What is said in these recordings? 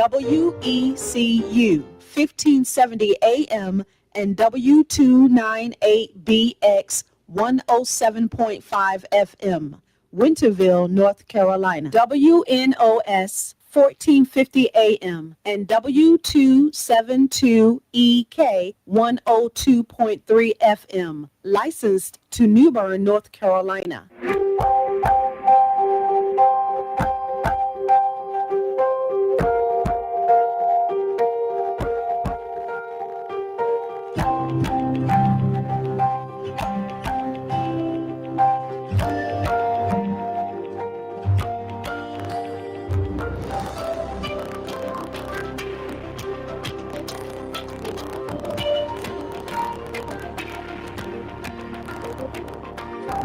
WECU 1570 AM and W298BX 107.5 FM, Winterville, North Carolina. WNOS 1450 AM and W272EK 102.3 FM, licensed to New Bern, North Carolina.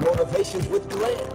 Motivations with Glenn.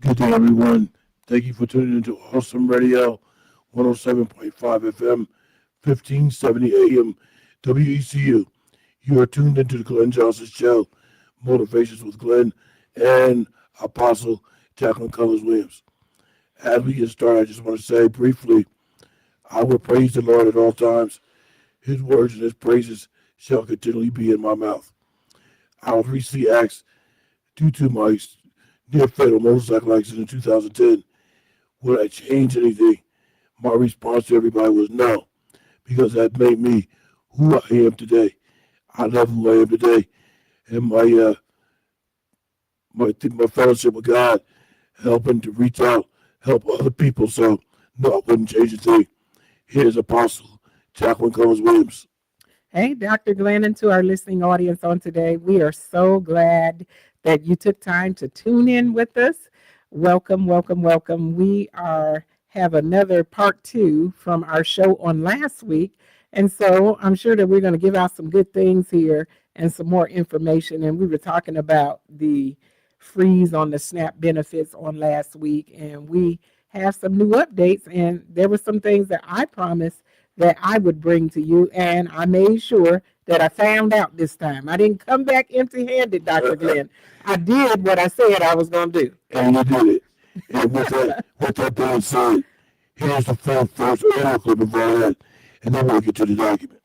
Good day, everyone. Thank you for tuning into Awesome Radio, 107.5 FM, 1570 AM, WECU. You are tuned into the Glenn Johnson Show, Motivations with Glenn, and Apostle Jacqueline Williams. As we get started, I just want to say briefly, I will praise the Lord at all times. His words and his praises shall continually be in my mouth. I was recently asked, due to my near-fatal motorcycle accident in 2010, would I change anything? My response to everybody was no, because that made me who I am today. I love who I am today, and my fellowship with God, helping to reach out, help other people. So no, I wouldn't change a thing. Here's Apostle Jacqueline Williams. Hey, Dr. Glenn, and to our listening audience on today, we are so glad that you took time to tune in with us. Welcome, welcome, welcome. We have another part 2 from our show on last week. And so I'm sure that we're going to give out some good things here and some more information. And we were talking about the freeze on the SNAP benefits on last week. And we have some new updates. And there were some things that I promised that I would bring to you. And I made sure that I found out this time. I didn't come back empty-handed, Dr. Glenn. I did what I said I was going to do. And you did it. And with that being said, here's the first audio clip of all that, and then we'll get to the document.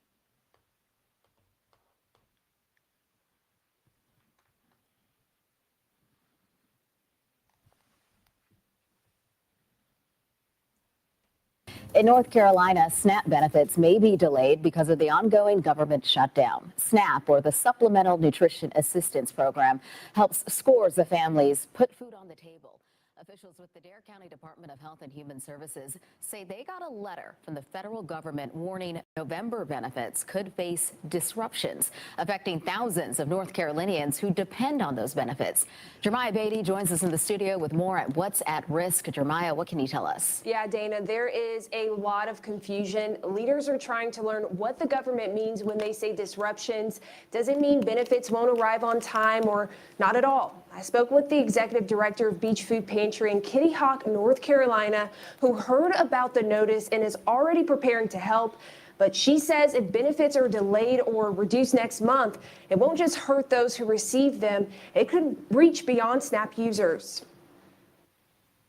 In North Carolina, SNAP benefits may be delayed because of the ongoing government shutdown. SNAP, or the Supplemental Nutrition Assistance Program, helps scores of families put food on the table. Officials with the Dare County Department of Health and Human Services say they got a letter from the federal government warning November benefits could face disruptions, affecting thousands of North Carolinians who depend on those benefits. Jeremiah Beatty joins us in the studio with more at What's at Risk. Jeremiah, what can you tell us? Yeah, Dana, there is a lot of confusion. Leaders are trying to learn what the government means when they say disruptions. Does it mean benefits won't arrive on time or not at all? I spoke with the executive director of Beach Food Pantry in Kitty Hawk, North Carolina, who heard about the notice and is already preparing to help. But she says if benefits are delayed or reduced next month, it won't just hurt those who receive them. It could reach beyond SNAP users.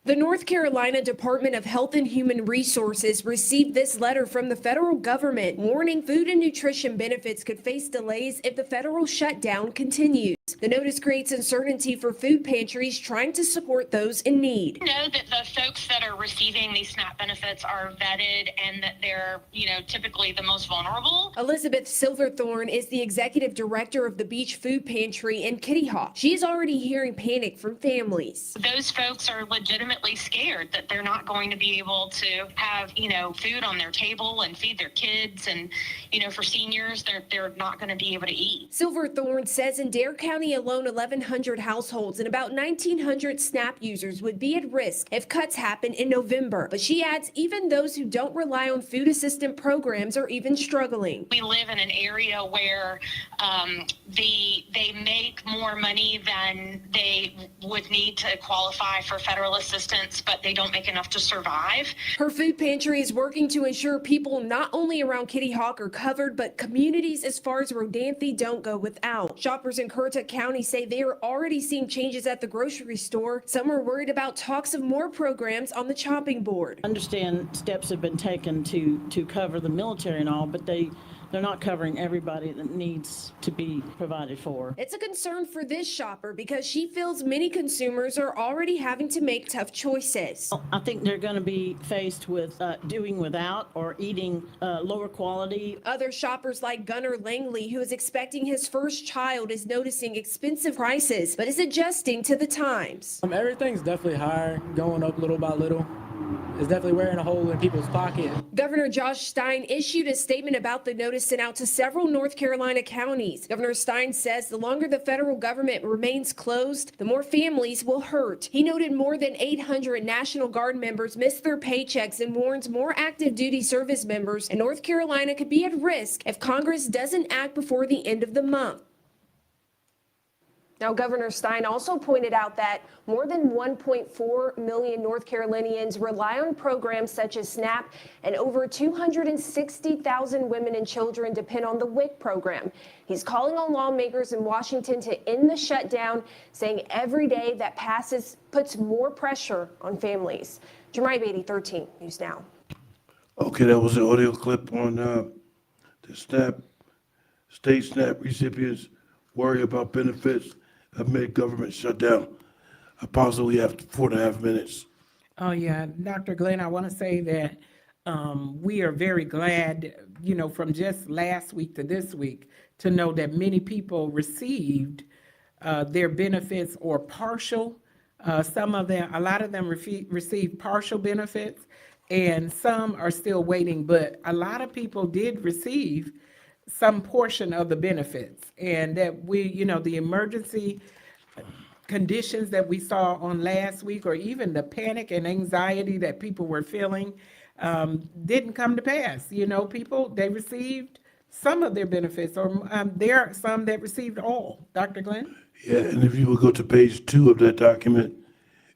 The North Carolina Department of Health and Human Resources received this letter from the federal government warning food and nutrition benefits could face delays if the federal shutdown continues. The notice creates uncertainty for food pantries trying to support those in need. Know that the folks that are receiving these SNAP benefits are vetted and that they're, typically the most vulnerable. Elizabeth Silverthorne is the executive director of the Beach Food Pantry in Kitty Hawk. She's already hearing panic from families. Those folks are legitimately scared that they're not going to be able to have, food on their table and feed their kids. And, for seniors, they're not going to be able to eat. Silverthorne says in Dare County alone, 1,100 households and about 1,900 SNAP users would be at risk if cuts happen in November. But she adds even those who don't rely on food assistance programs are even struggling. We live in an area where they make more money than they would need to qualify for federal assistance, but they don't make enough to survive. Her food pantry is working to ensure people not only around Kitty Hawk are covered, but communities as far as Rodanthe don't go without. Shoppers in Currituck County say they are already seeing changes at the grocery store. Some are worried about talks of more programs on the chopping board. I understand steps have been taken to cover the military and all, but they're not covering everybody that needs to be provided for. It's a concern for this shopper because she feels many consumers are already having to make tough choices. I think they're going to be faced with doing without or eating lower quality. Other shoppers like Gunnar Langley, who is expecting his first child, is noticing expensive prices, but is adjusting to the times. Everything's definitely higher, going up little by little. It's definitely wearing a hole in people's pocket. Governor Josh Stein issued a statement about the notice sent out to several North Carolina counties. Governor Stein says the longer the federal government remains closed, the more families will hurt. He noted more than 800 National Guard members missed their paychecks and warns more active duty service members in North Carolina could be at risk if Congress doesn't act before the end of the month. Now, Governor Stein also pointed out that more than 1.4 million North Carolinians rely on programs such as SNAP, and over 260,000 women and children depend on the WIC program. He's calling on lawmakers in Washington to end the shutdown, saying every day that passes puts more pressure on families. Jemai Beatty, 13 News Now. Okay, that was the audio clip on the state SNAP recipients worry about benefits amid government shutdown. I possibly have 4.5 minutes. Oh, yeah. Dr. Glenn, I want to say that we are very glad, from just last week to this week, to know that many people received their benefits or partial. A lot of them received partial benefits, and some are still waiting, but a lot of people did receive some portion of the benefits, and that the emergency conditions that we saw on last week, or even the panic and anxiety that people were feeling, didn't come to pass. They received some of their benefits, or there are some that received all. Dr. Glenn? Yeah, and if you will go to page 2 of that document,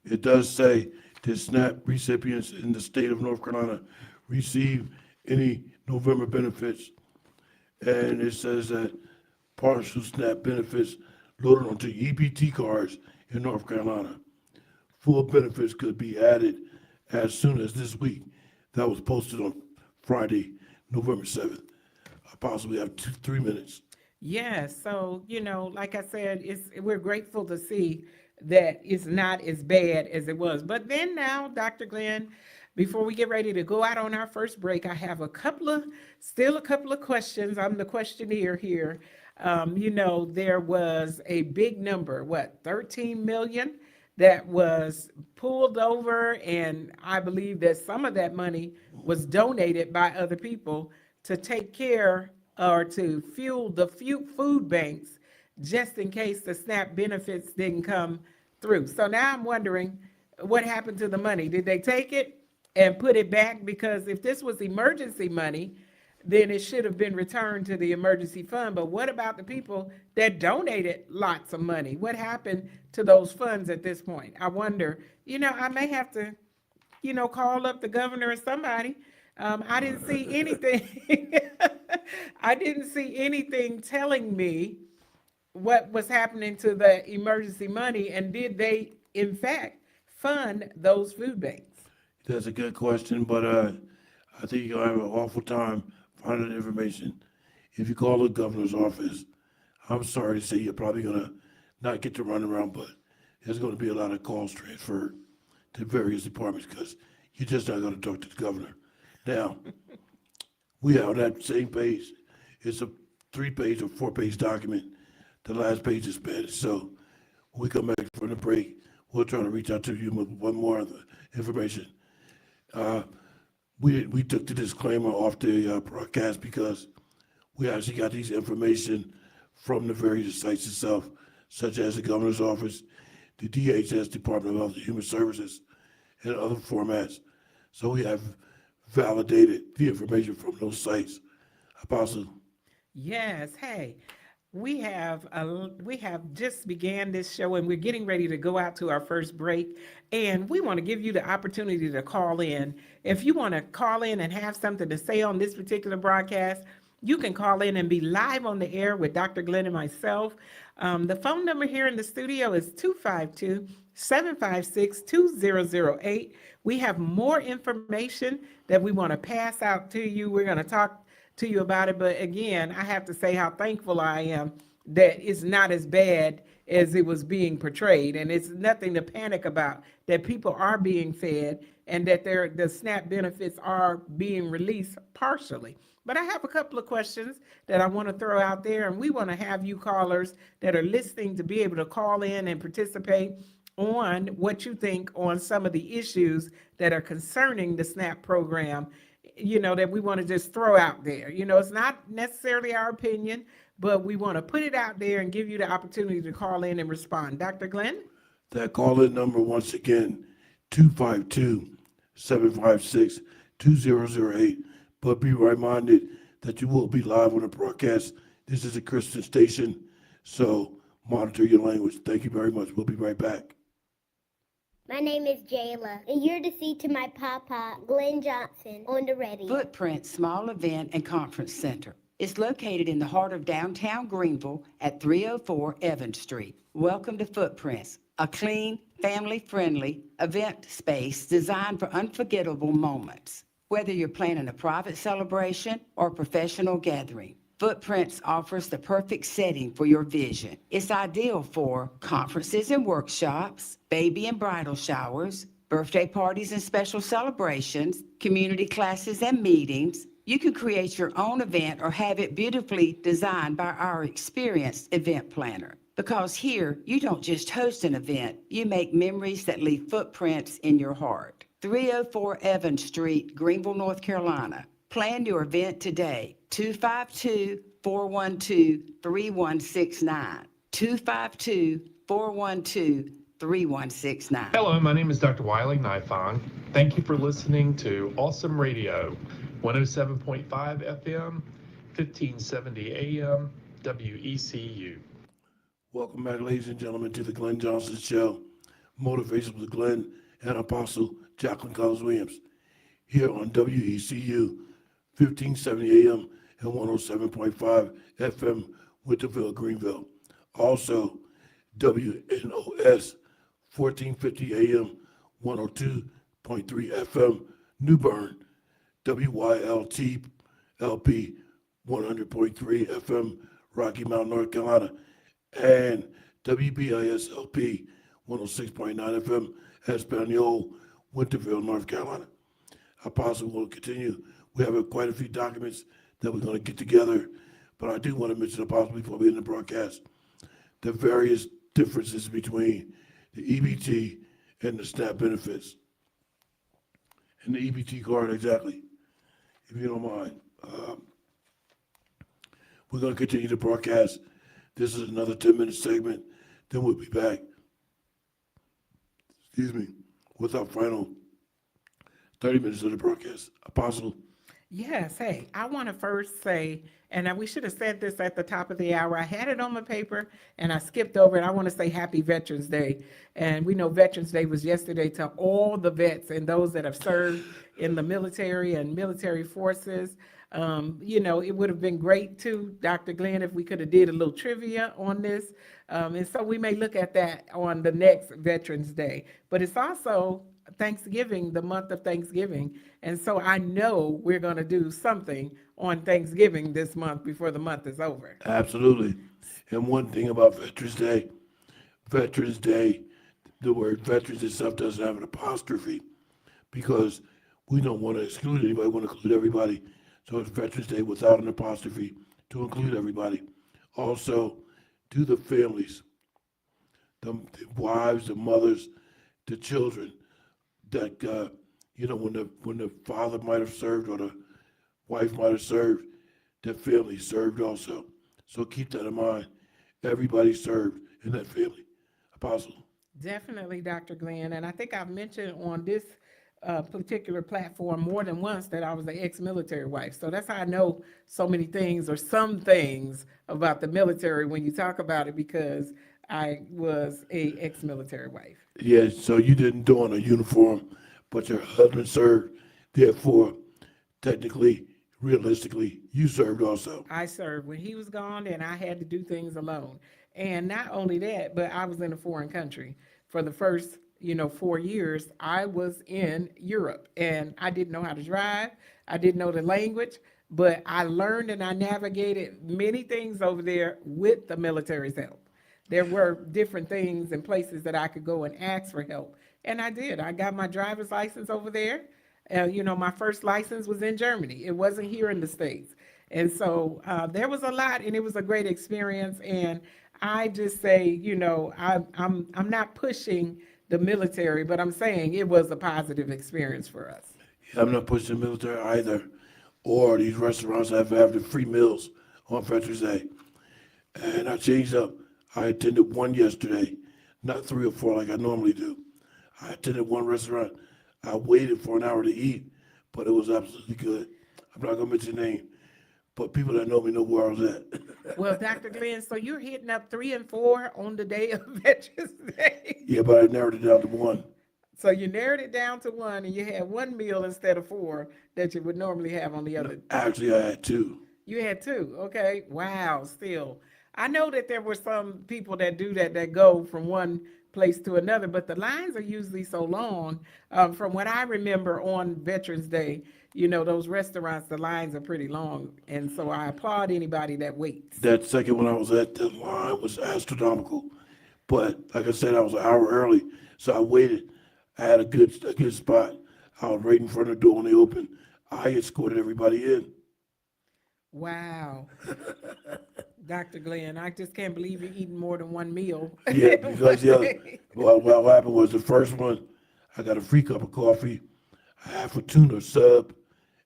it does say that SNAP recipients in the state of North Carolina receive any November benefits. And it says that partial SNAP benefits loaded onto EBT cards in North Carolina. Full benefits could be added as soon as this week. That was posted on Friday, November 7th. I possibly have 3 minutes. Yes, so, like I said, we're grateful to see that it's not as bad as it was. But then now, Dr. Glenn, before we get ready to go out on our first break, I have a couple of questions. I'm the questionnaire here. There was a big number, 13 million that was pulled over, and I believe that some of that money was donated by other people to take care or to fuel the food banks, just in case the SNAP benefits didn't come through. So now I'm wondering what happened to the money. Did they take it and put it back? Because if this was emergency money, then it should have been returned to the emergency fund. But what about the people that donated lots of money? What happened to those funds at this point? I wonder, I may have to, call up the governor or somebody. I didn't see anything. I didn't see anything telling me what was happening to the emergency money, and did they, in fact, fund those food banks? That's a good question, but I think you'll have an awful time finding information. If you call the governor's office, I'm sorry to say you're probably going to not get to run around, but there's going to be a lot of calls transferred to various departments because you're just not going to talk to the governor. Now, we have that same page. It's a 3-page or 4-page document. The last page is Spanish. So when we come back from the break, we'll try to reach out to you with one more of the information. We took the disclaimer off the broadcast because we actually got these information from the various sites itself, such as the governor's office, the DHS, Department of Health and Human Services, and other formats. So we have validated the information from those sites. Apostle. Yes, hey, we have just began this show and we're getting ready to go out to our first break. And we want to give you the opportunity to call in. If you want to call in and have something to say on this particular broadcast, you can call in and be live on the air with Dr. Glenn and myself. The phone number here in the studio is 252-756-2008. We have more information that we want to pass out to you. We're going to talk to you about it. But again, I have to say how thankful I am that it's not as bad as it was being portrayed. And it's nothing to panic about, that people are being fed and that the SNAP benefits are being released partially. But I have a couple of questions that I want to throw out there, and we want to have you callers that are listening to be able to call in and participate on what you think on some of the issues that are concerning the SNAP program, that we want to just throw out there. It's not necessarily our opinion, but we want to put it out there and give you the opportunity to call in and respond. Dr. Glenn? That call-in number, once again, 252-756-2008. But be reminded that you will be live on the broadcast. This is a Christian station, so monitor your language. Thank you very much. We'll be right back. My name is Jayla, and you're to see to my papa, Glenn Jonson, on the radio. Footprint Small Event and Conference Center. It's located in the heart of downtown Greenville at 304 Evans Street. Welcome to Footprints, a clean, family-friendly event space designed for unforgettable moments. Whether you're planning a private celebration or a professional gathering, Footprints offers the perfect setting for your vision. It's ideal for conferences and workshops, baby and bridal showers, birthday parties and special celebrations, community classes and meetings. You can create your own event or have it beautifully designed by our experienced event planner. Because here, you don't just host an event, you make memories that leave footprints in your heart. 304 Evans Street, Greenville, North Carolina. Plan your event today. 252-412-3169. 252-412-3169. Hello, my name is Dr. Wiley Nifong. Thank you for listening to Awesome Radio, 107.5 FM, 1570 AM, WECU. Welcome back, ladies and gentlemen, to the Glenn Johnson Show. Motivation with Glenn and Apostle Jacqueline Collins-Williams here on WECU, 1570 AM and 107.5 FM, Winterville, Greenville. Also, WNOS, 1450 AM, 102.3 FM, New Bern, WYLT LP, 100.3 FM, Rocky Mount, North Carolina, and WBIS LP, 106.9 FM, Espanol, Winterville, North Carolina. Apostle will continue. We have quite a few documents that we're going to get together, but I do want to mention, Apostle, before we end the broadcast, the various differences between the EBT and the SNAP benefits. And the EBT card, exactly, if you don't mind. We're going to continue the broadcast. This is another 10-minute segment. Then we'll be back, with our final 30 minutes of the broadcast. Apostle. Yes, hey, I want to first say, and we should have said this at the top of the hour. I had it on my paper and I skipped over it. I want to say Happy Veterans Day. And we know Veterans Day was yesterday to all the vets and those that have served in the military and military forces. It would have been great too, Dr. Glenn, if we could have did a little trivia on this. And so we may look at that on the next Veterans Day. But it's also Thanksgiving, the month of Thanksgiving. And so I know we're going to do something on Thanksgiving this month before the month is over. Absolutely. And one thing about Veterans Day, Veterans Day, the word veterans itself doesn't have an apostrophe because we don't want to exclude anybody, we want to include everybody. So it's Veterans Day without an apostrophe to include everybody. Also, to the families, the wives, the mothers, the children that, when the father might have served or the wife might have served, their family served also. So keep that in mind. Everybody served in that family. Apostle. Definitely, Dr. Glenn. And I think I've mentioned on this particular platform more than once that I was an ex-military wife. So that's how I know so many things or some things about the military when you talk about it, because I was a ex-military wife. Yeah, so you didn't don a uniform, but your husband served. Therefore, technically, realistically, you served also. I served. When he was gone, and I had to do things alone. And not only that, but I was in a foreign country for the first 4 years. I was in Europe and I didn't know how to drive. I didn't know the language, but I learned and I navigated many things over there with the military's help. There were different things and places that I could go and ask for help. And I did. I got my driver's license over there. My first license was in Germany. It wasn't here in the States. And so there was a lot, and it was a great experience. And I just say, I'm not pushing the military, but I'm saying it was a positive experience for us. Yeah, I'm not pushing the military either, or these restaurants that have the free meals on Veterans Day. And I changed up. I attended one yesterday, not 3 or 4 like I normally do. I attended one restaurant. I waited for an hour to eat, but it was absolutely good. I'm not gonna mention the name, but people that know me know where I was at. Well, Dr. Glenn, so you're hitting up 3 and 4 on the day of Veterans Day. Yeah, but I narrowed it down to one. So you narrowed it down to one, and you had one meal instead of 4 that you would normally have on the other. Actually, I had 2. You had 2, okay. Wow, still. I know that there were some people that do that go from one place to another, but the lines are usually so long. From what I remember on Veterans Day, those restaurants, the lines are pretty long. And so I applaud anybody that waits. That second one I was at, the line was astronomical. But like I said, I was an hour early, so I waited. I had a good spot. I was right in front of the door when they opened. I escorted everybody in. Wow. Dr. Glenn, I just can't believe you're eating more than one meal. Yeah, because what happened was the first one, I got a free cup of coffee, a half a tuna sub,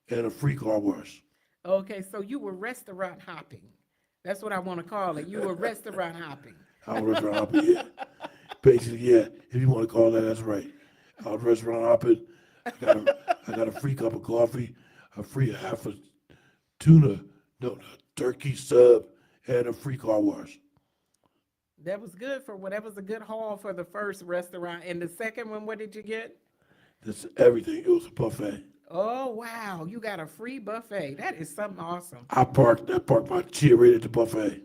and a free car wash. Okay, so you were restaurant hopping. That's what I want to call it. You were restaurant hopping. I was restaurant hopping, yeah. Basically, yeah, if you want to call that, that's right. I was restaurant hopping. I got a free cup of coffee, a free half a turkey sub, and a free car wash. That was good that was a good haul for the first restaurant. And the second one, what did you get? That's everything. It was a buffet. Oh, wow. You got a free buffet. That is something awesome. I parked my chair right at the buffet.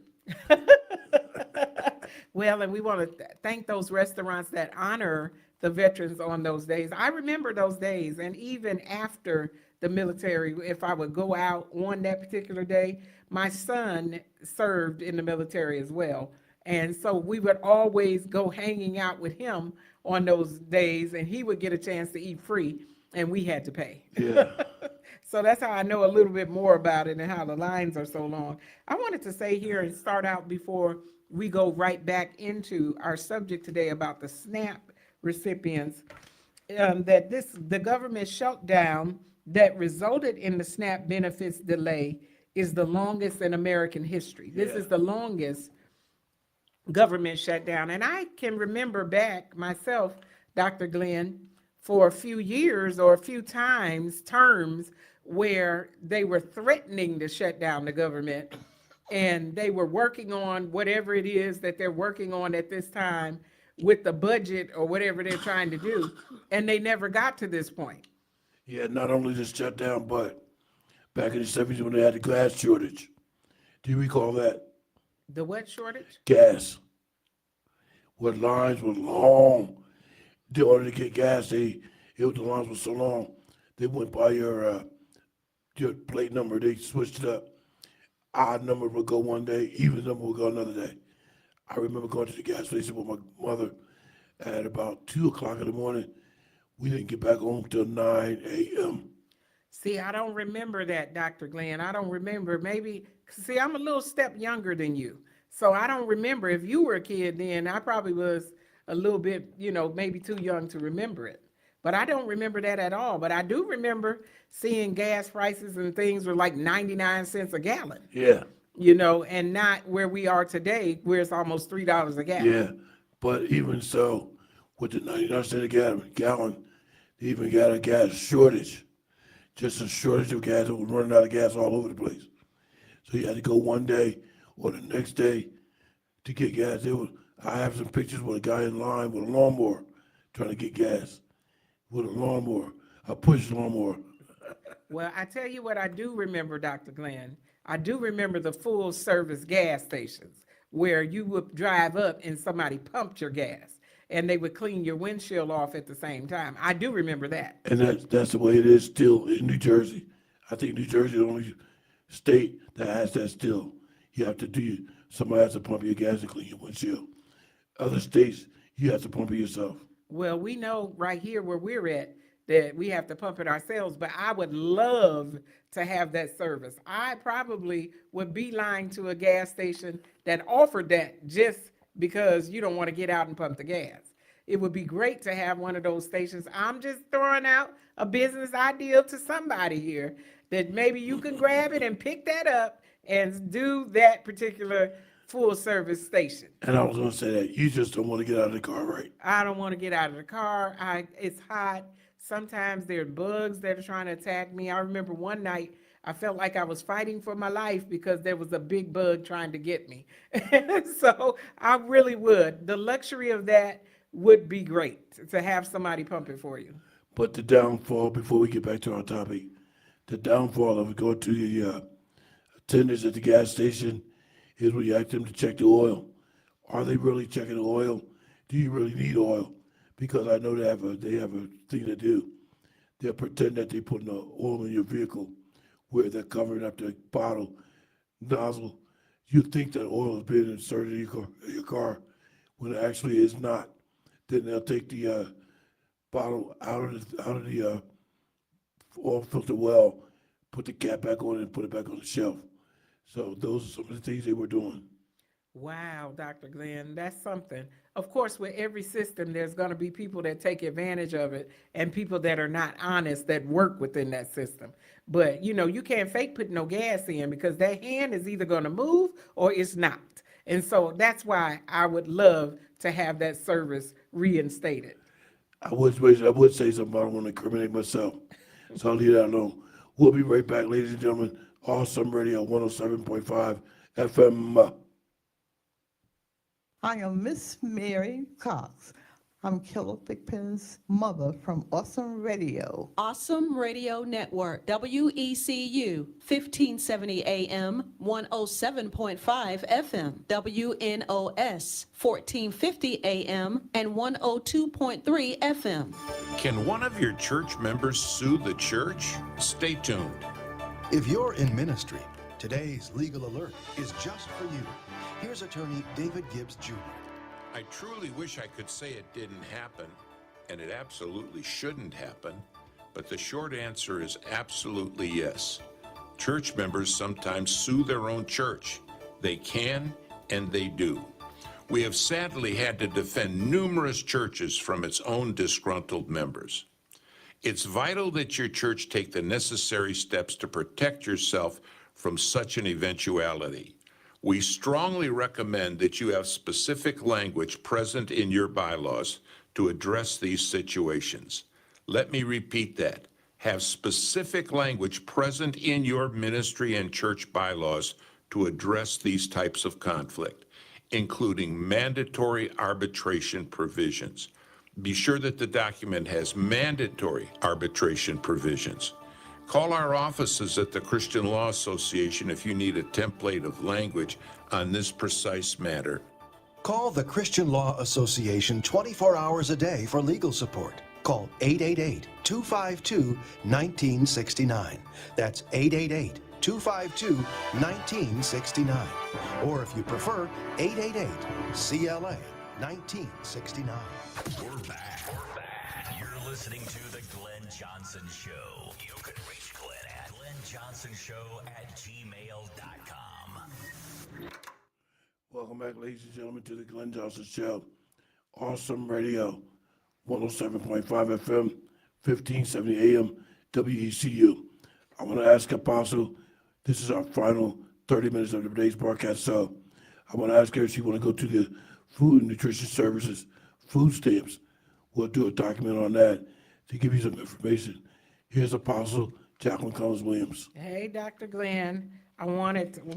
Well, and we want to thank those restaurants that honor the veterans on those days. I remember those days, and even after the military, if I would go out on that particular day, my son served in the military as well. And so we would always go hanging out with him on those days, and he would get a chance to eat free, and we had to pay. Yeah. So that's how I know a little bit more about it and how the lines are so long. I wanted to say here and start out before we go right back into our subject today about the SNAP recipients, that the government shutdown that resulted in the SNAP benefits delay is the longest in American history. This is the longest government shutdown. And I can remember back myself, Dr. Glenn, for a few years or a few terms where they were threatening to shut down the government, and they were working on whatever it is that they're working on at this time with the budget or whatever they're trying to do, and they never got to this point. Yeah, not only the shutdown, but back in the 70s when they had the gas shortage. Do you recall that? The what shortage? Gas. Where lines were long. In order to get gas, the lines were so long, they went by your plate number, they switched it up. Odd number would go one day, even number would go another day. I remember going to the gas station with my mother at about 2 o'clock in the morning. We didn't get back home till 9 a.m. See, I don't remember that, Dr. Glenn. I don't remember. Maybe, see, I'm a little step younger than you. So I don't remember. If you were a kid then, I probably was a little bit, maybe too young to remember it. But I don't remember that at all. But I do remember seeing gas prices and things were like 99 cents a gallon. Yeah. And not where we are today, where it's almost $3 a gallon. Yeah, but even so, with the 99 cent a gallon, they even got a gas shortage. Just a shortage of gas. It was running out of gas all over the place. So you had to go one day or the next day to get gas. I have some pictures with a guy in line with a lawnmower trying to get gas with a lawnmower, a push lawnmower. Well, I tell you what I do remember, Dr. Glenn. I do remember the full service gas stations where you would drive up and somebody pumped your gas and they would clean your windshield off at the same time. I do remember that. And that's the way it is still in New Jersey. I think New Jersey is the only state that has that still. You have to somebody has to pump your gas and clean your windshield. Other states, you have to pump it yourself. Well, we know right here where we're at that we have to pump it ourselves, but I would love to have that service. I probably would beeline to a gas station that offered that just because you don't want to get out and pump the gas. It would be great to have one of those stations. I'm just throwing out a business idea to somebody here that maybe you can grab it and pick that up and do that particular full service station. And I was going to say that you just don't want to get out of the car, right? I don't want to get out of the car. It's hot. Sometimes there are bugs that are trying to attack me. I remember one night I felt like I was fighting for my life because there was a big bug trying to get me. So I really would. The luxury of that would be great to have somebody pump it for you. But the downfall, before we get back to our topic, the downfall of going to the attendants at the gas station is when you ask them to check the oil. Are they really checking the oil? Do you really need oil? Because I know they have a thing to do. They'll pretend that they put the oil in your vehicle where they're covering up the bottle nozzle. You think that oil is being inserted in your car when it actually is not. Then they'll take the bottle out of the oil filter well, put the cap back on it, and put it back on the shelf. So those are some of the things they were doing. Wow, Dr. Glenn, that's something. Of course, with every system, there's going to be people that take advantage of it and people that are not honest that work within that system. But, you can't fake put no gas in because that hand is either going to move or it's not. And so that's why I would love to have that service reinstated. I would say something, but I don't want to incriminate myself. So I'll leave that alone. We'll be right back, ladies and gentlemen. Awesome Radio 107.5 FM. I am Miss Mary Cox. I'm Killer Thigpen's mother from Awesome Radio. Awesome Radio Network, WECU, 1570 AM, 107.5 FM, WNOS, 1450 AM, and 102.3 FM. Can one of your church members sue the church? Stay tuned. If you're in ministry, today's legal alert is just for you. Here's attorney David Gibbs Jr. I truly wish I could say it didn't happen, and it absolutely shouldn't happen, but the short answer is absolutely yes. Church members sometimes sue their own church. They can, and they do. We have sadly had to defend numerous churches from its own disgruntled members. It's vital that your church take the necessary steps to protect yourself from such an eventuality. We strongly recommend that you have specific language present in your bylaws to address these situations. Let me repeat that. Have specific language present in your ministry and church bylaws to address these types of conflict, including mandatory arbitration provisions. Be sure that the document has mandatory arbitration provisions. Call our offices at the Christian Law Association if you need a template of language on this precise matter. Call the Christian Law Association 24 hours a day for legal support. Call 888-252-1969. That's 888-252-1969. Or if you prefer, 888-CLA-1969. We're back. You're listening to The Glenn Jonson Show. You can reach Glenn at glennjohnsonshow@gmail.com. Welcome back, ladies and gentlemen, to the Glenn Johnson Show. Awesome Radio, 107.5 FM, 1570 AM, WECU. I want to ask Apostle, this is our final 30 minutes of today's broadcast, so I want to ask her if she want to go to the Food and Nutrition Services food stamps. We'll do a document on that to give you some information. Here's Apostle Jacqueline Collins-Williams. Hey, Dr. Glenn,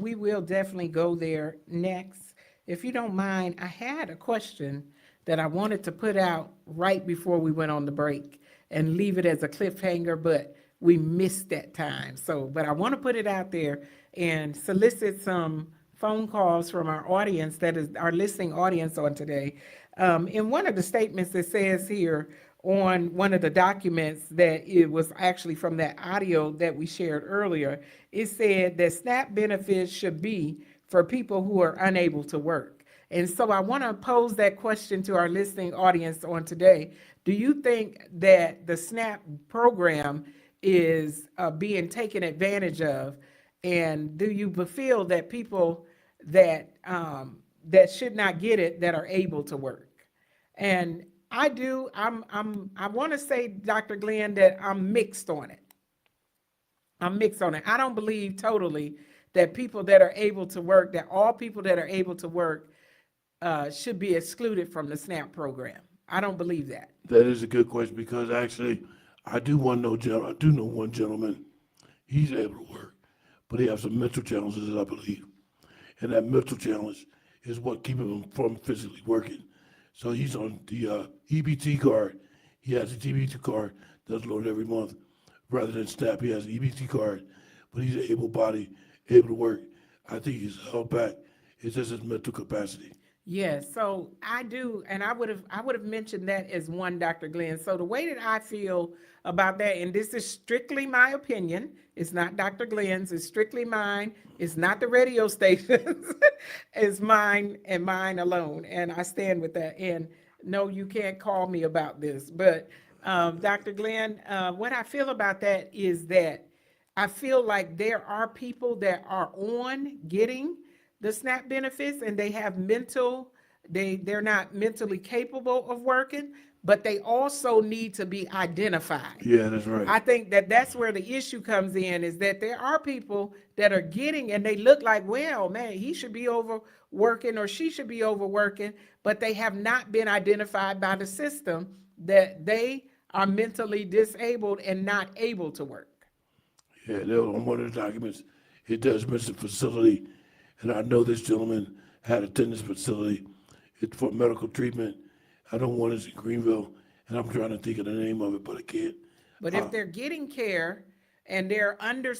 we will definitely go there next. If you don't mind, I had a question that I wanted to put out right before we went on the break and leave it as a cliffhanger, but we missed that time. But I want to put it out there and solicit some phone calls from our audience, that is our listening audience on today. In one of the statements that says here on one of the documents that it was actually from that audio that we shared earlier, it said that SNAP benefits should be for people who are unable to work. And so I want to pose that question to our listening audience on today. Do you think that the SNAP program is being taken advantage of? And do you feel that people that should not get it, that are able to work? And I do. I want to say, Dr. Glenn, that I'm mixed on it. I don't believe totally that people that are able to work, that all people that are able to work should be excluded from the SNAP program. I don't believe that. That is a good question, because actually I do know one gentleman. He's able to work, but he has some mental challenges, I believe. And that mental challenge is what keeps him from physically working. So he's on the EBT card. He has a EBT card that's loaded every month. Rather than SNAP, he has an EBT card, but he's able-bodied, able to work. I think he's held back. It's just his mental capacity. Yes, so I do, and I would have mentioned that as one, Dr. Glenn. So the way that I feel about that, and this is strictly my opinion, it's not Dr. Glenn's, it's strictly mine, it's not the radio station's, it's mine and mine alone, and I stand with that. And no, you can't call me about this, but Dr. Glenn, what I feel about that is that I feel like there are people that are on getting the SNAP benefits and they have they're not mentally capable of working, but they also need to be identified. Yeah, that's right. I think that that's where the issue comes in, is that there are people that are getting, and they look like, well, man, he should be overworking or she should be overworking, but they have not been identified by the system that they are mentally disabled and not able to work. Yeah, on one of the documents, it does mention facility. And I know this gentleman had attended this facility. It's for medical treatment. I know one is in Greenville, and I'm trying to think of the name of it, but I can't. But if they're getting care and they're under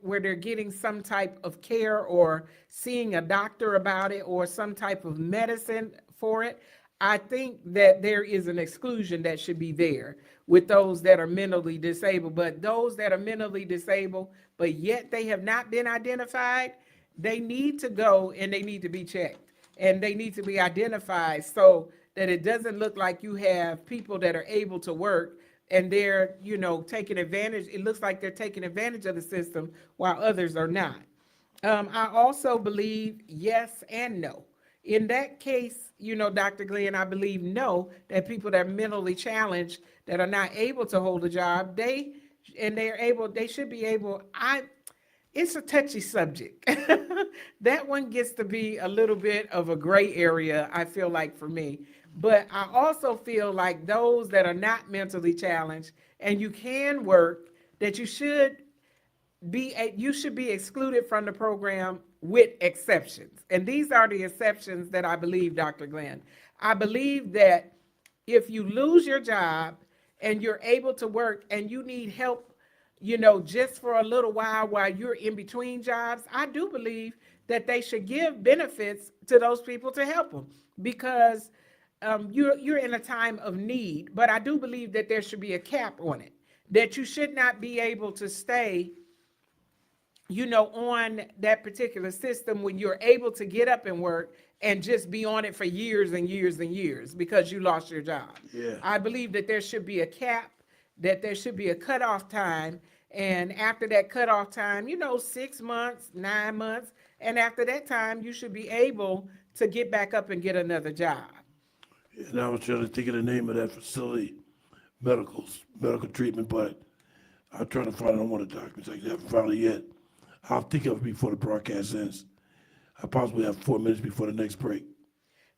where they're getting some type of care or seeing a doctor about it or some type of medicine for it, I think that there is an exclusion that should be there with those that are mentally disabled. But those that are mentally disabled, but yet they have not been identified, they need to go and they need to be checked and they need to be identified so that it doesn't look like you have people that are able to work and they're, taking advantage. It looks like they're taking advantage of the system while others are not. I also believe yes and no. In that case, Dr. Glenn, I believe no, that people that are mentally challenged, that are not able to hold a job, they should be able. It's a touchy subject. That one gets to be a little bit of a gray area, I feel like, for me. But I also feel like those that are not mentally challenged and you can work, that you should be excluded from the program with exceptions. And these are the exceptions that I believe, Dr. Glenn. I believe that if you lose your job and you're able to work and you need help, just for a little while you're in between jobs, I do believe that they should give benefits to those people to help them, because you're in a time of need. But I do believe that there should be a cap on it, that you should not be able to stay on that particular system when you're able to get up and work and just be on it for years and years and years because you lost your job. Yeah. I believe that there should be a cap, that there should be a cutoff time. And after that cutoff time, 6 months, 9 months, and after that time, you should be able to get back up and get another job. And I was trying to think of the name of that facility, medical treatment, but I'm trying to find it on one of the documents. I haven't found it yet. I'll think of it before the broadcast ends. I possibly have 4 minutes before the next break.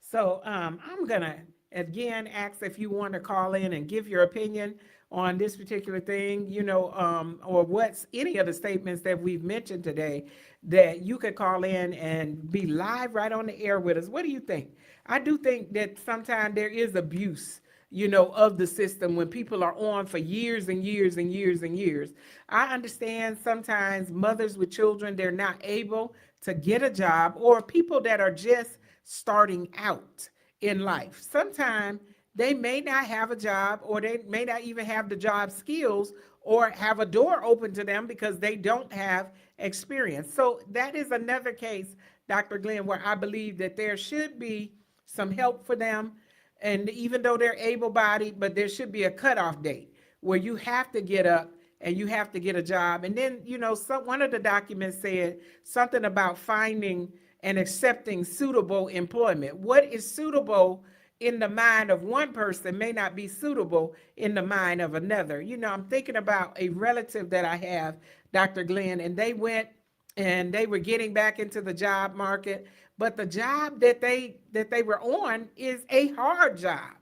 So I'm going to, again, ask if you want to call in and give your opinion on this particular thing, or what's any of the statements that we've mentioned today, that you could call in and be live right on the air with us. What do you think? I do think that sometimes there is abuse, of the system when people are on for years and years and years and years. I understand sometimes mothers with children, they're not able to get a job, or people that are just starting out in life. Sometimes they may not have a job, or they may not even have the job skills or have a door open to them because they don't have experience. So that is another case, Dr. Glenn, where I believe that there should be some help for them. And even though they're able-bodied, but there should be a cutoff date where you have to get up and you have to get a job. And then, one of the documents said something about finding and accepting suitable employment. What is suitable in the mind of one person may not be suitable in the mind of another. I'm thinking about a relative that I have, Dr. Glenn, and they went and they were getting back into the job market, but the job that they were on is a hard job.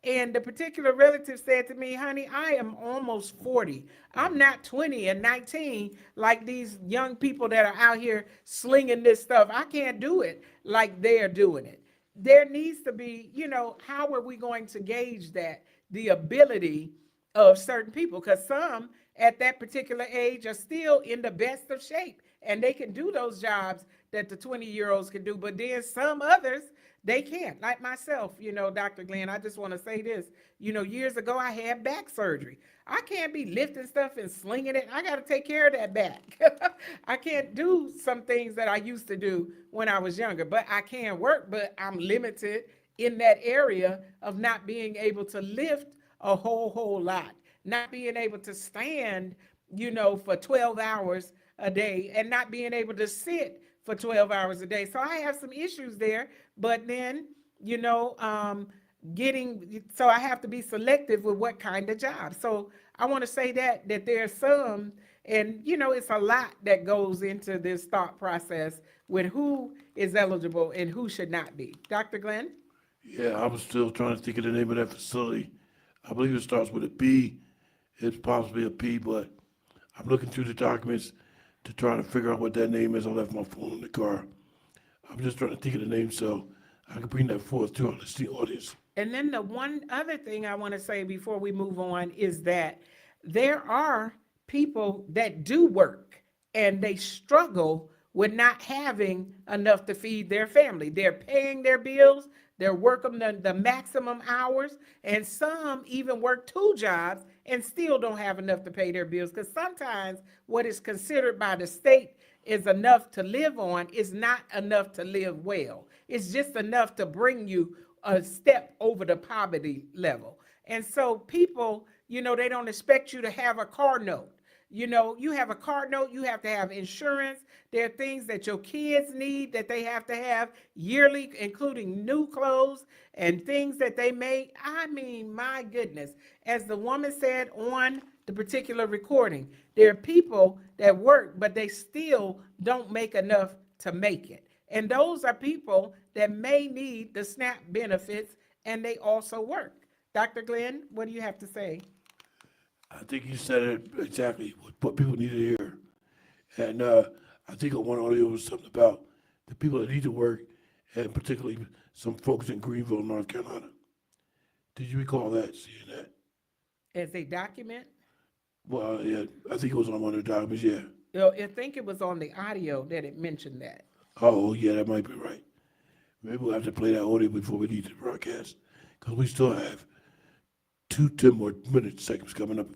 And the particular relative said to me, honey, I am almost 40. I'm not 20 and 19 like these young people that are out here slinging this stuff. I can't do it like they're doing it. There needs to be, how are we going to gauge that? The ability of certain people, because some at that particular age are still in the best of shape and they can do those jobs that the 20-year-olds can do. But then some others, they can't, like myself, Dr. Glenn, I just want to say this, years ago I had back surgery. I can't be lifting stuff and slinging it. I got to take care of that back. I can't do some things that I used to do when I was younger, but I can work, but I'm limited in that area of not being able to lift a whole lot, not being able to stand, for 12 hours a day and not being able to sit for 12 hours a day. So I have some issues there, but then, so I have to be selective with what kind of job. So I want to say that there's some, and it's a lot that goes into this thought process with who is eligible and who should not be. Dr. Glenn? Yeah, I was still trying to think of the name of that facility. I believe it starts with a B. It's possibly a P, but I'm looking through the documents to try to figure out what that name is. I left my phone in the car. I'm just trying to think of the name so I can bring that forth to our listening audience. And then the one other thing I want to say before we move on is that there are people that do work and they struggle with not having enough to feed their family. They're paying their bills, they're working the maximum hours, and some even work 2 jobs and still don't have enough to pay their bills, because sometimes what is considered by the state is enough to live on is not enough to live well. It's just enough to bring you a step over the poverty level. And so people, they don't expect you to have a car note. You have a car note, you have to have insurance. There are things that your kids need that they have to have yearly, including new clothes and things that they make. I mean, my goodness, as the woman said on the particular recording, there are people that work, but they still don't make enough to make it. And those are people that may need the SNAP benefits, and they also work. Dr. Glenn, what do you have to say? I think you said it exactly, what people need to hear. And I think on one audio was something about the people that need to work, and particularly some folks in Greenville, North Carolina. Did you recall that, seeing that? As a document? Well, yeah, I think it was on one of the documents, yeah. I think it was on the audio that it mentioned that. Oh, yeah, that might be right. Maybe we'll have to play that audio before we leave the broadcast, because we still have 10 more seconds coming up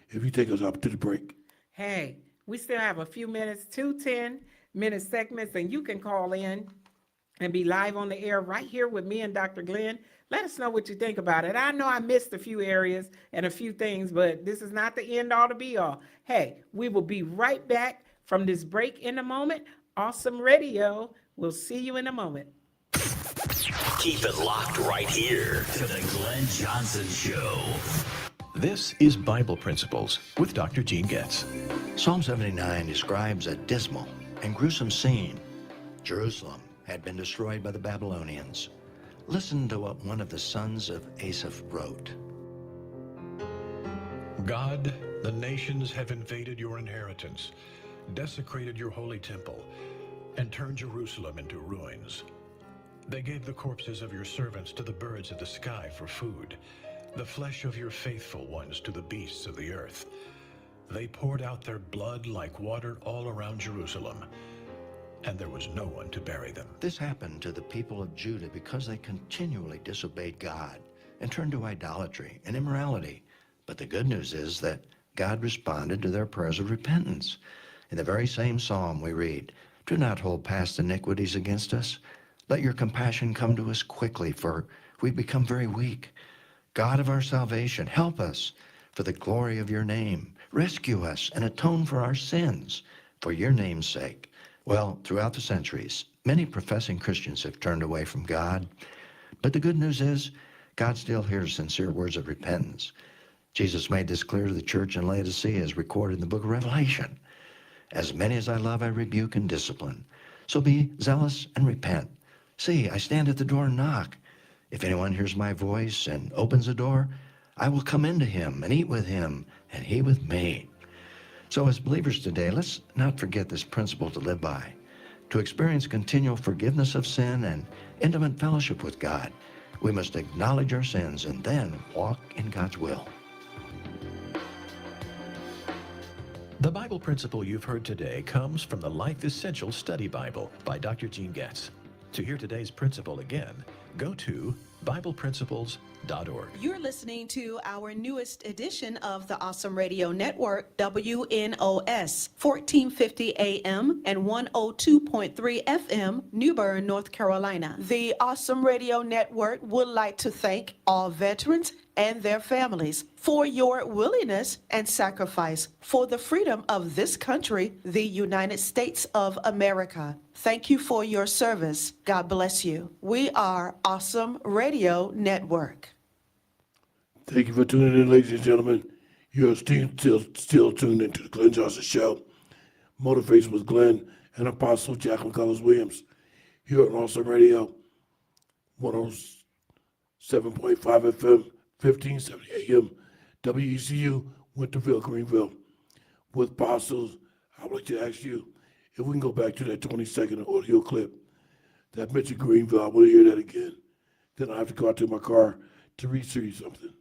if you take us up to the break. Hey, We still have a few minutes, 2 10-minute segments, and you can call in and be live on the air right here with me and Dr. Glenn. Let us know what you think about it. I know I missed a few areas and a few things, but this is not the end all to be all. Hey, we will be right back from this break in a moment. Awesome Radio. We'll see you in a moment. Keep it locked right here to the Glenn Jonson Show. This is Bible Principles with Dr. Gene Getz. Psalm 79 describes a dismal and gruesome scene. Jerusalem had been destroyed by the Babylonians. Listen to what one of the sons of Asaph wrote. God, the nations have invaded your inheritance, desecrated your holy temple, and turned Jerusalem into ruins. They gave the corpses of your servants to the birds of the sky for food, the flesh of your faithful ones to the beasts of the earth. They poured out their blood like water all around Jerusalem, and there was no one to bury them. This happened to the people of Judah because they continually disobeyed God and turned to idolatry and immorality. But the good news is that God responded to their prayers of repentance. In the very same psalm we read, "Do not hold past iniquities against us. Let your compassion come to us quickly, for we've become very weak. God of our salvation, help us for the glory of your name. Rescue us and atone for our sins for your name's sake." Well, throughout the centuries, many professing Christians have turned away from God. But the good news is, God still hears sincere words of repentance. Jesus made this clear to the church in Laodicea as recorded in the book of Revelation. "As many as I love, I rebuke and discipline. So be zealous and repent. See, I stand at the door and knock. If anyone hears my voice and opens the door, I will come into him and eat with him and he with me." So as believers today, let's not forget this principle to live by. To experience continual forgiveness of sin and intimate fellowship with God, we must acknowledge our sins and then walk in God's will. The Bible principle you've heard today comes from the Life Essential Study Bible by Dr. Gene Getz. To hear today's principle again, go to BiblePrinciples.org. You're listening to our newest edition of the Awesome Radio Network, WNOS, 1450 AM and 102.3 FM, New Bern, North Carolina. The Awesome Radio Network would like to thank all veterans and their families for your willingness and sacrifice for the freedom of this country, the United States of America. Thank you for your service. God bless you. We are Awesome Radio Network. Thank you for tuning in, ladies and gentlemen. You're still tuned into the Glenn Jonson Show. Motivation with Glenn and Apostle Jacqueline Williams here on Awesome Radio, 107.5 FM, 1570 AM, WECU, Winterville, Greenville. With apostles, I would like to ask you if we can go back to that 20-second audio clip that mentioned Greenville. I want to hear that again. Then I have to go out to my car to research something.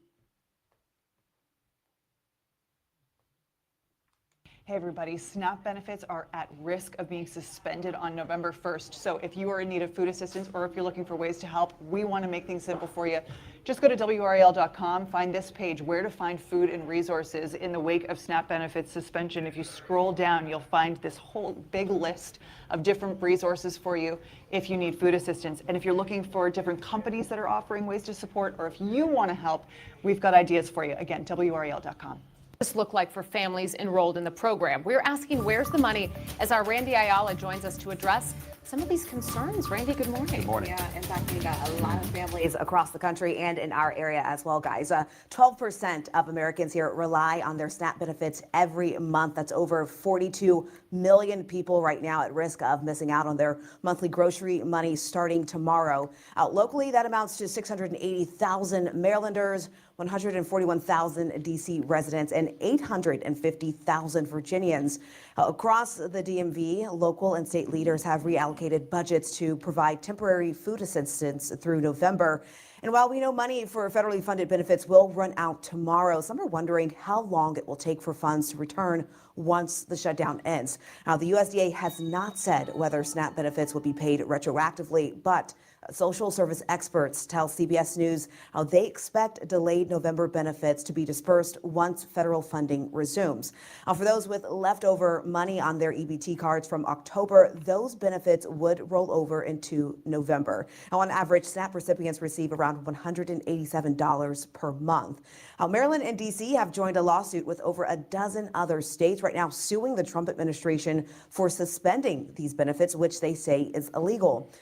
Hey everybody, SNAP benefits are at risk of being suspended on November 1st. So if you are in need of food assistance or if you're looking for ways to help, we want to make things simple for you. Just go to WRAL.com, find this page, where to find food and resources in the wake of SNAP benefits suspension. If you scroll down, you'll find this whole big list of different resources for you if you need food assistance. And if you're looking for different companies that are offering ways to support, or if you want to help, we've got ideas for you. Again, WRAL.com. This look like for families enrolled in the program? We're asking where's the money as our Randy Ayala joins us to address some of these concerns. Randy, good morning. Good morning. Yeah, in fact, we got a lot of families across the country and in our area as well, guys. 12% of Americans here rely on their SNAP benefits every month. That's over 42 million people right now at risk of missing out on their monthly grocery money starting tomorrow. Locally, that amounts to 680,000 Marylanders, 141,000 D.C. residents, and 850,000 Virginians. Across the DMV, local and state leaders have reallocated budgets to provide temporary food assistance through November. And while we know money for federally funded benefits will run out tomorrow, some are wondering how long it will take for funds to return once the shutdown ends. Now, the USDA has not said whether SNAP benefits will be paid retroactively, but Social service experts tell CBS News how they expect delayed November benefits to be dispersed once federal funding resumes. Now, for those with leftover money on their EBT cards from October, those benefits would roll over into November. Now, on average, SNAP recipients receive around $187 per month. Now, Maryland and D.C. have joined a lawsuit with over a dozen other states right now suing the Trump administration for suspending these benefits, which they say is illegal.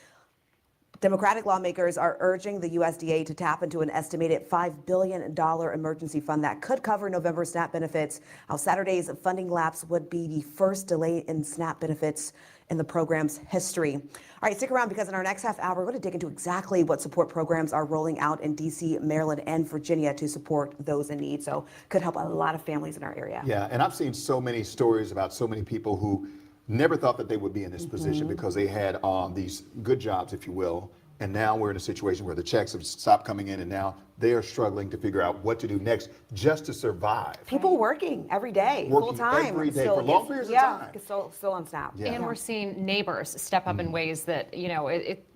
Democratic lawmakers are urging the USDA to tap into an estimated $5 billion emergency fund that could cover November SNAP benefits. Now, Saturday's funding lapse would be the first delay in SNAP benefits in the program's history. All right, stick around because in our next half hour, we're going to dig into exactly what support programs are rolling out in D.C., Maryland, and Virginia to support those in need. So could help a lot of families in our area. Yeah, and I've seen so many stories about so many people who never thought that they would be in this position because they had these good jobs, if you will, and now we're in a situation where the checks have stopped coming in and now they are struggling to figure out what to do next just to survive. People working every day, Working full time. every day for long periods of time. Still on SNAP. Yeah. And we're seeing neighbors step up in ways that,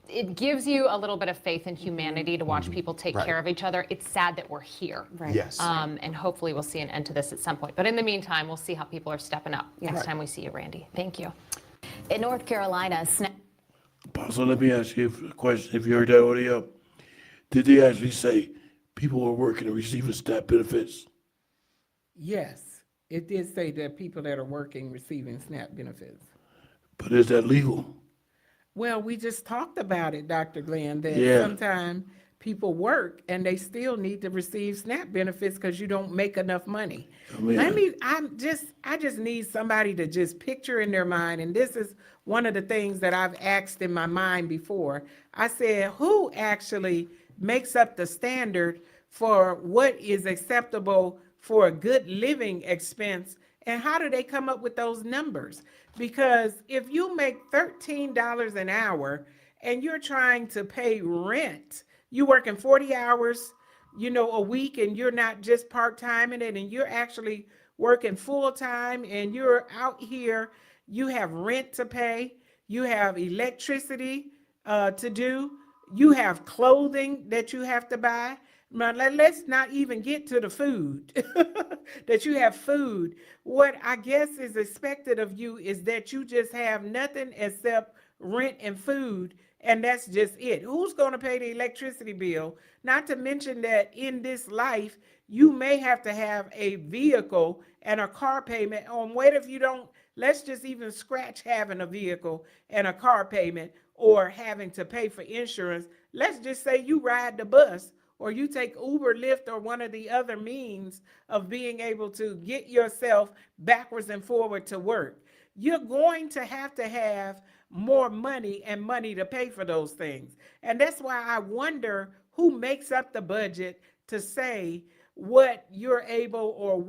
it gives you a little bit of faith in humanity to watch people take care of each other. It's sad that we're here. Right. Yes. And hopefully we'll see an end to this at some point. But in the meantime, we'll see how people are stepping up next time we see you, Randy. Thank you. In North Carolina, Apostle, let me ask you a question. If you heard that audio, did they actually say people were working and receiving SNAP benefits? Yes, it did say that people that are working receiving SNAP benefits. But is that legal? Well, we just talked about it, Dr. Glenn, that Yeah. sometimes people work and they still need to receive SNAP benefits because you don't make enough money. I just need somebody to just picture in their mind, and this is one of the things that I've asked in my mind before. I said, who actually makes up the standard for what is acceptable for a good living expense, and how do they come up with those numbers? Because if you make $13 an hour and you're trying to pay rent, you're working 40 hours, a week, and you're not just part-time in it, and you're actually working full-time, and you're out here, you have rent to pay, you have electricity to do, you have clothing that you have to buy. Now, let's not even get to the food, that you have food. What I guess is expected of you is that you just have nothing except rent and food, and that's just it. Who's going to pay the electricity bill? Not to mention that in this life, you may have to have a vehicle and a car payment on. What if you don't? Let's just even scratch having a vehicle and a car payment or having to pay for insurance. Let's just say you ride the bus or you take Uber, Lyft, or one of the other means of being able to get yourself backwards and forward to work. You're going to have more money and money to pay for those things. And that's why I wonder who makes up the budget to say what you're able or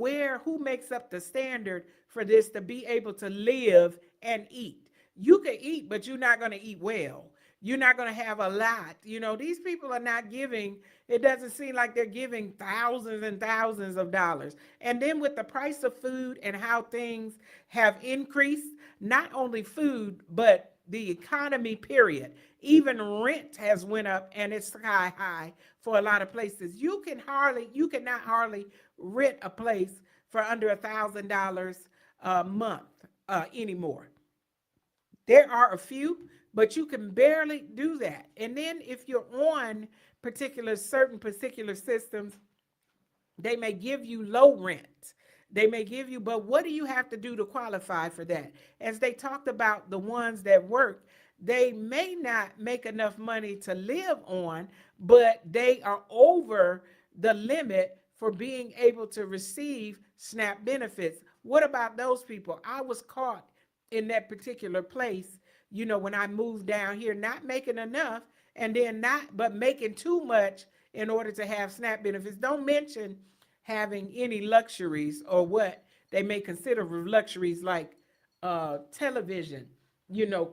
who makes up the standard for this to be able to live and eat. You can eat, but you're not going to eat well. You're not going to have a lot. These people are not giving. It doesn't seem like they're giving thousands and thousands of dollars. And then with the price of food and how things have increased, not only food, but the economy, period. Even rent has went up and it's sky high for a lot of places. You cannot hardly rent a place for under $1,000 a month anymore. There are a few, but you can barely do that. And then if you're on certain particular systems, they may give you low rent. They may give you, but what do you have to do to qualify for that? As they talked about the ones that work, they may not make enough money to live on, but they are over the limit for being able to receive SNAP benefits. What about those people? I was caught in that particular place, when I moved down here, not making enough, and then but making too much in order to have SNAP benefits. Don't mention having any luxuries or what they may consider luxuries like television,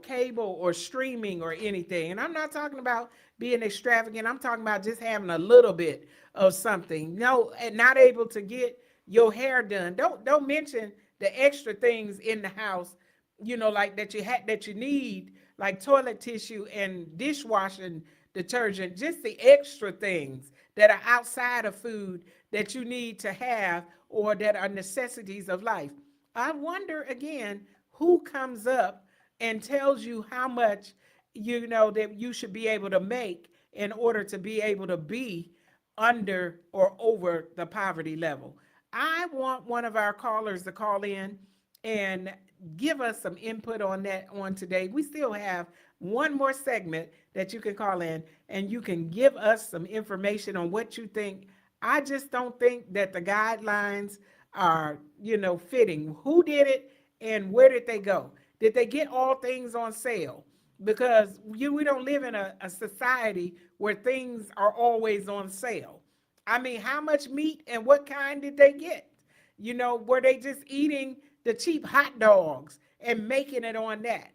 cable or streaming or anything. And I'm not talking about being extravagant. I'm talking about just having a little bit of something. No, and not able to get your hair done. Don't mention the extra things in the house, like that you need, like toilet tissue and dishwashing detergent, just the extra things that are outside of food that you need to have or that are necessities of life. I wonder again who comes up and tells you how much that you should be able to make in order to be able to be under or over the poverty level. I want one of our callers to call in and give us some input on that on today. We still have one more segment that you can call in and you can give us some information on what you think. I just don't think that the guidelines are, fitting. Who did it and where did they go? Did they get all things on sale? Because we don't live in a society where things are always on sale. I mean, how much meat and what kind did they get? Were they just eating the cheap hot dogs and making it on that?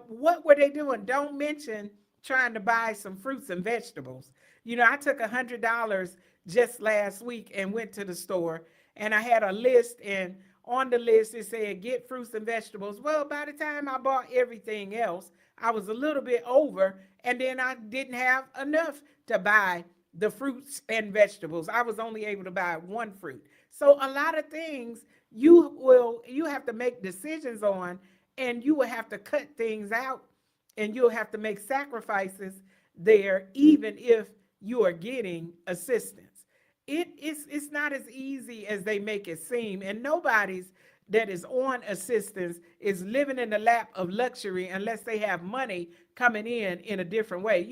What were they doing? Don't mention trying to buy some fruits and vegetables. I took $100 just last week and went to the store and I had a list, and on the list it said get fruits and vegetables. Well, by the time I bought everything else, I was a little bit over, and then I didn't have enough to buy the fruits and vegetables. I was only able to buy one fruit. So a lot of things you have to make decisions on, and you will have to cut things out, and you'll have to make sacrifices there, even if you are getting assistance. It's not as easy as they make it seem, and nobody's that is on assistance is living in the lap of luxury unless they have money coming in a different way.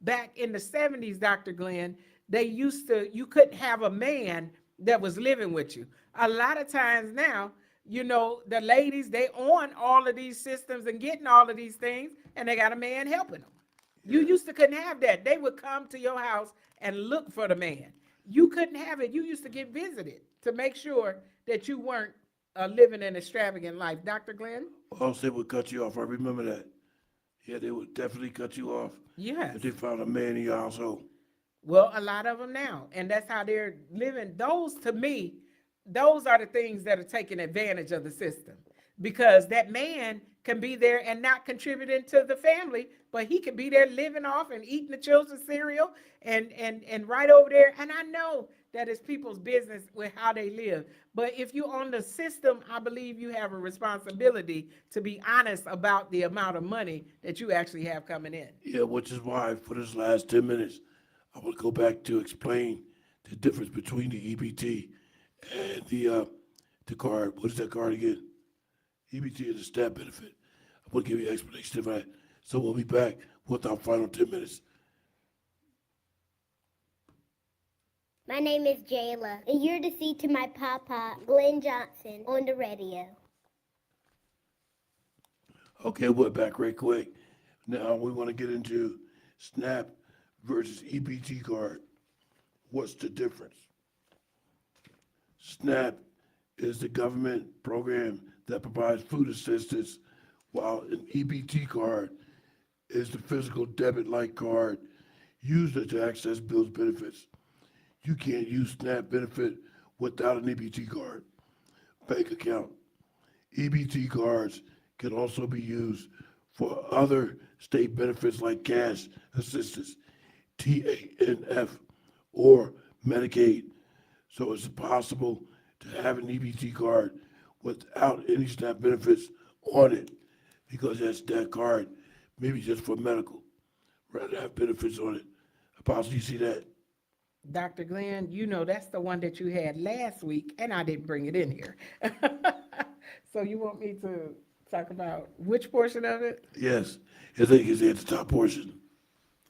Back in the 70s, Dr. Glenn, you couldn't have a man that was living with you. A lot of times now, the ladies, they on all of these systems and getting all of these things, and they got a man helping them. You used to couldn't have that. They would come to your house and look for the man. You couldn't have it. You used to get visited to make sure that you weren't living an extravagant life. Dr. Glenn? Also, they would cut you off. I remember that. Yeah, they would definitely cut you off. Yes. If they found a man in your household. Well, a lot of them now, and that's how they're living. Those, to me, those are the things that are taking advantage of the system, because that man can be there and not contributing to the family, but he could be there living off and eating the children's cereal and right over there. And I know that it's people's business with how they live. But if you own the system, I believe you have a responsibility to be honest about the amount of money that you actually have coming in. Yeah, which is why for this last 10 minutes, I want to go back to explain the difference between the EBT and the card. What is that card again? EBT is a SNAP benefit. I'm going to give you an explanation of that. So we'll be back with our final 10 minutes. My name is Jayla, and you're to see to my papa, Glenn Jonson, on the radio. Okay, we're back right quick. Now we want to get into SNAP versus EBT card. What's the difference? SNAP is the government program that provides food assistance, while an EBT card is the physical debit-like card used to access bills benefits. You can't use SNAP benefit without an EBT card. Bank account. EBT cards can also be used for other state benefits like cash assistance, TANF, or Medicaid. So it's possible to have an EBT card without any SNAP benefits on it, because that card maybe just for medical, rather than have benefits on it. Apostle, you see that? Dr. Glenn, that's the one that you had last week, and I didn't bring it in here. So you want me to talk about which portion of it? Yes, I think it's at the top portion.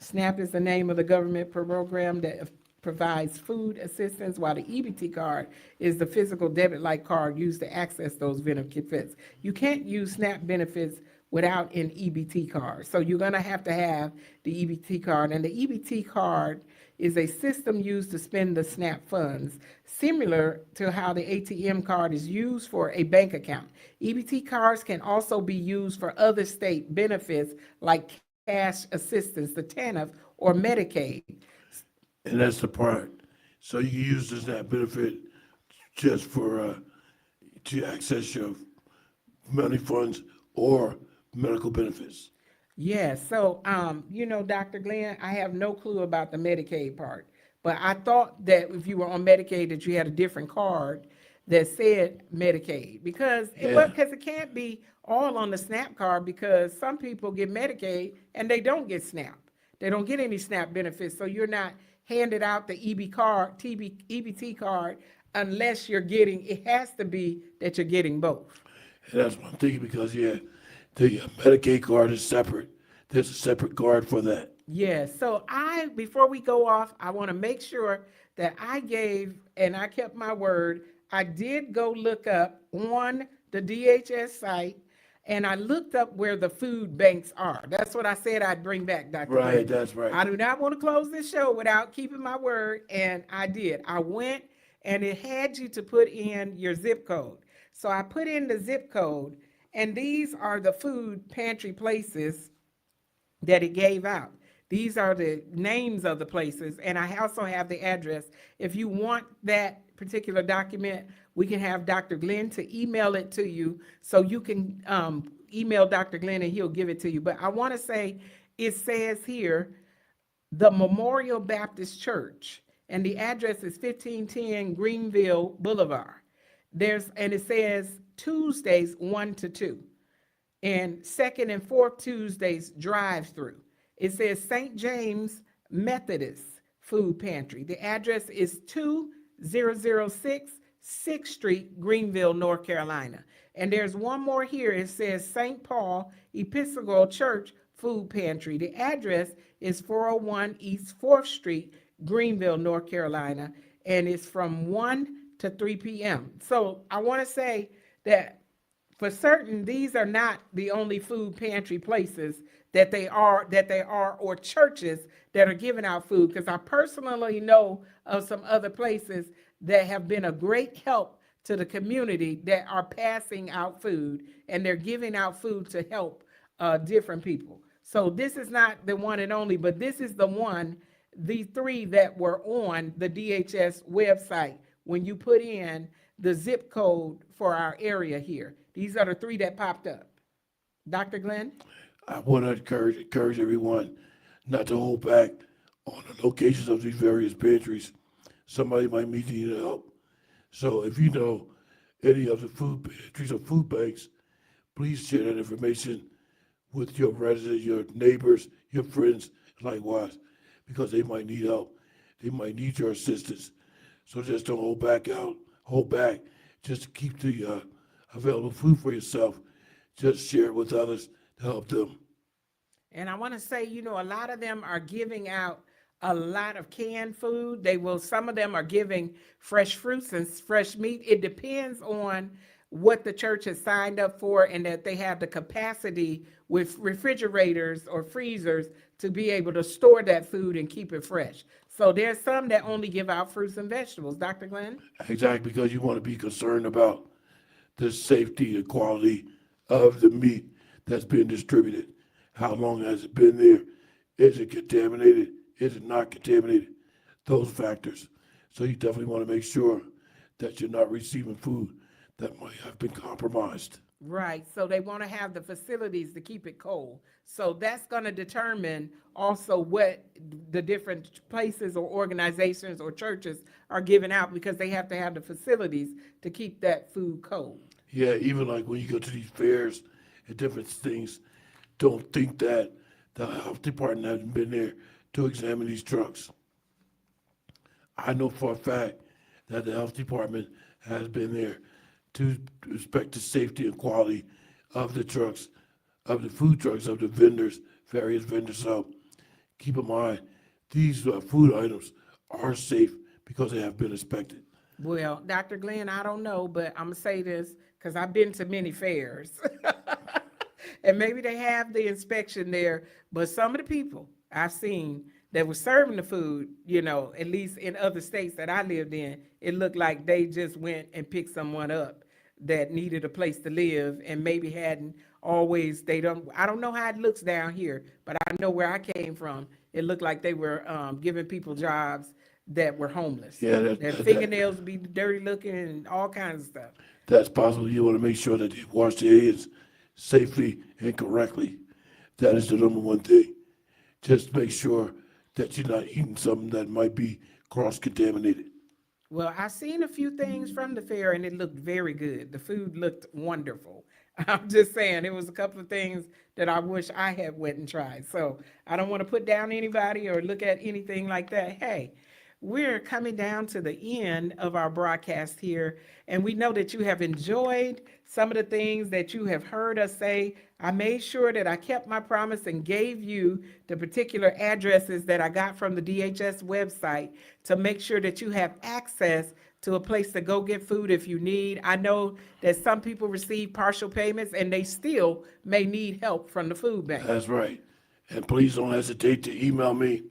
SNAP is the name of the government program that provides food assistance, while the EBT card is the physical debit-like card used to access those benefits. You can't use SNAP benefits without an EBT card. So you're gonna have to have the EBT card, and the EBT card is a system used to spend the SNAP funds, similar to how the ATM card is used for a bank account. EBT cards can also be used for other state benefits like cash assistance, the TANF, or Medicaid. And that's the part. So you can use the SNAP benefit just for to access your money funds or medical benefits. Yes. So, Dr. Glenn, I have no clue about the Medicaid part, but I thought that if you were on Medicaid, that you had a different card that said Medicaid because Yeah. because it can't be all on the SNAP card because some people get Medicaid and they don't get SNAP. They don't get any SNAP benefits. So you're not handed out the EBT card unless you're getting, it has to be that you're getting both. And that's what I'm thinking because, yeah, the Medicaid card is separate. There's a separate card for that. Yes, so before we go off, I want to make sure that I gave and I kept my word. I did go look up on the DHS site and I looked up where the food banks are. That's what I said I'd bring back, Dr. Right, Glenn. that's right. I do not want to close this show without keeping my word, and I did. I went and it had you to put in your zip code. So I put in the zip code, and these are the food pantry places that it gave out. These are the names of the places, and I also have the address. If you want that particular document, we can have Dr. Glenn to email it to you, so you can email Dr. Glenn and he'll give it to you. But I want to say, it says here, the Memorial Baptist Church, and the address is 1510 Greenville Boulevard. And it says Tuesdays 1 to 2. And second and fourth Tuesdays drive-through. It says St. James Methodist Food Pantry. The address is 2006 6th Street, Greenville, North Carolina. And there's one more here. It says St. Paul Episcopal Church Food Pantry. The address is 401 East 4th Street, Greenville, North Carolina. And it's from 1 to 3 p.m. So I want to say that for certain, these are not the only food pantry places that they are, or churches that are giving out food. Because I personally know of some other places that have been a great help to the community that are passing out food, and they're giving out food to help different people. So this is not the one and only, but this is the three that were on the DHS website when you put in the zip code for our area here. These are the three that popped up. Dr. Glenn? I want to encourage everyone not to hold back on the locations of these various pantries. Somebody might need help. So if you know any of the food pantries or food banks, please share that information with your residents, your neighbors, your friends, likewise, because they might need help. They might need your assistance. So just don't hold back. Just keep the available food for yourself. Just share it with others to help them. And I want to say, a lot of them are giving out a lot of canned food. Some of them are giving fresh fruits and fresh meat. It depends on what the church has signed up for and that they have the capacity with refrigerators or freezers to be able to store that food and keep it fresh. So there's some that only give out fruits and vegetables. Dr. Glenn? Exactly, because you want to be concerned about the safety and quality of the meat that's being distributed. How long has it been there? Is it contaminated? Is it not contaminated? Those factors. So you definitely want to make sure that you're not receiving food that might have been compromised. Right. So they want to have the facilities to keep it cold. So that's going to determine also what the different places or organizations or churches are giving out, because they have to have the facilities to keep that food cold. Yeah, even like when you go to these fairs and different things, don't think that the health department hasn't been there to examine these trucks. I know for a fact that the health department has been there to respect the safety and quality of the trucks, of the food trucks, of the vendors, various vendors. So keep in mind, these food items are safe because they have been inspected. Well, Dr. Glenn, I don't know, but I'm going to say this because I've been to many fairs. And maybe they have the inspection there, but some of the people I've seen that were serving the food, at least in other states that I lived in, it looked like they just went and picked someone up that needed a place to live and maybe hadn't always, I don't know how it looks down here, but I know where I came from. It looked like they were giving people jobs that were homeless. Yeah, their fingernails be dirty looking and all kinds of stuff. That's possible. You want to make sure that they wash their hands safely and correctly That is the number one thing. Just make sure that you're not eating something that might be cross-contaminated. Well, I seen a few things from the fair and it looked very good. The food looked wonderful. I'm just saying, it was a couple of things that I wish I had went and tried. So I don't want to put down anybody or look at anything like that. Hey, we're coming down to the end of our broadcast here, and we know that you have enjoyed some of the things that you have heard us say. I made sure that I kept my promise and gave you the particular addresses that I got from the DHS website to make sure that you have access to a place to go get food if you need. I know that some people receive partial payments and they still may need help from the food bank. That's right. And please don't hesitate to email me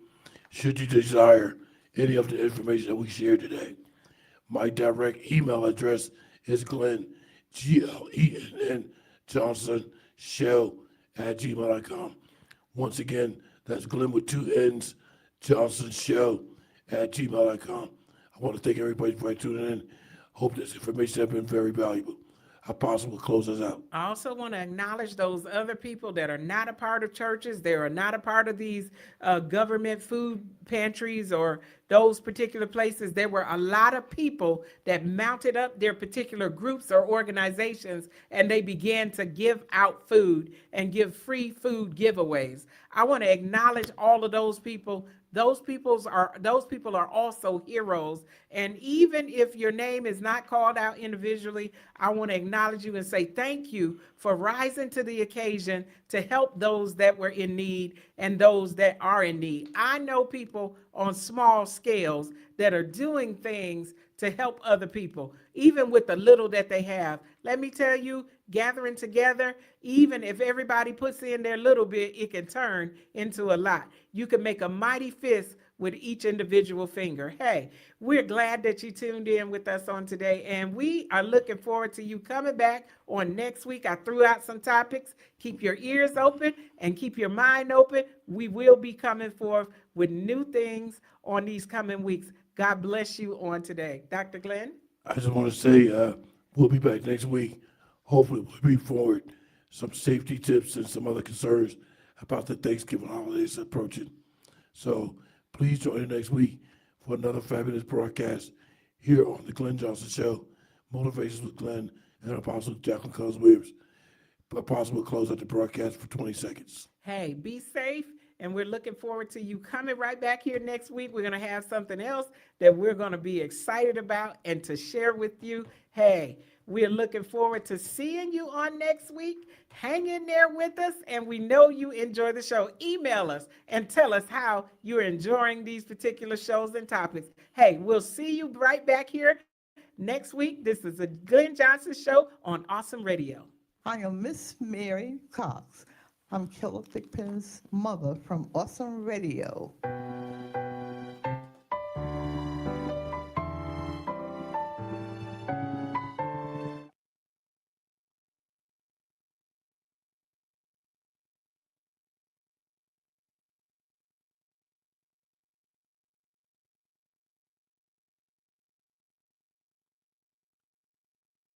should you desire any of the information that we shared today. My direct email address is Glenn, Glenn Jonson Show @gmail.com. Once again, that's Glenn with 2 N's, Jonson Show @gmail.com. I want to thank everybody for tuning in. Hope this information has been very valuable. Apostle will close us out. I also want to acknowledge those other people that are not a part of churches. They are not a part of these government food pantries or those particular places. There were a lot of people that mounted up their particular groups or organizations, and they began to give out food and give free food giveaways. I want to acknowledge all of those people. Those people are also heroes. And even if your name is not called out individually, I want to acknowledge you and say thank you for rising to the occasion to help those that were in need and those that are in need. I know people on small scales that are doing things to help other people, even with the little that they have. Let me tell you, gathering together, even if everybody puts in their little bit, it can turn into a lot. You can make a mighty fist with each individual finger. Hey, we're glad that you tuned in with us on today, and we are looking forward to you coming back on next week. I threw out some topics. Keep your ears open and keep your mind open. We will be coming forth with new things on these coming weeks. God bless you on today. Dr. Glenn? I just want to say we'll be back next week. Hopefully we'll bring forward some safety tips and some other concerns about the Thanksgiving holidays approaching. So please join us next week for another fabulous broadcast here on the Glenn Jonson Show, Motivations with Glenn and Apostle Jacqueline Williams. Apostle will close out the broadcast for 20 seconds. Hey, be safe, and we're looking forward to you coming right back here next week. We're going to have something else that we're going to be excited about and to share with you. Hey, we're looking forward to seeing you on next week. Hang in there with us, and we know you enjoy the show. Email us and tell us how you're enjoying these particular shows and topics. Hey, we'll see you right back here next week. This is the Glenn Jonson Show on Awesome Radio. I am Miss Mary Cox. I'm Killer Thigpen's mother from Awesome Radio.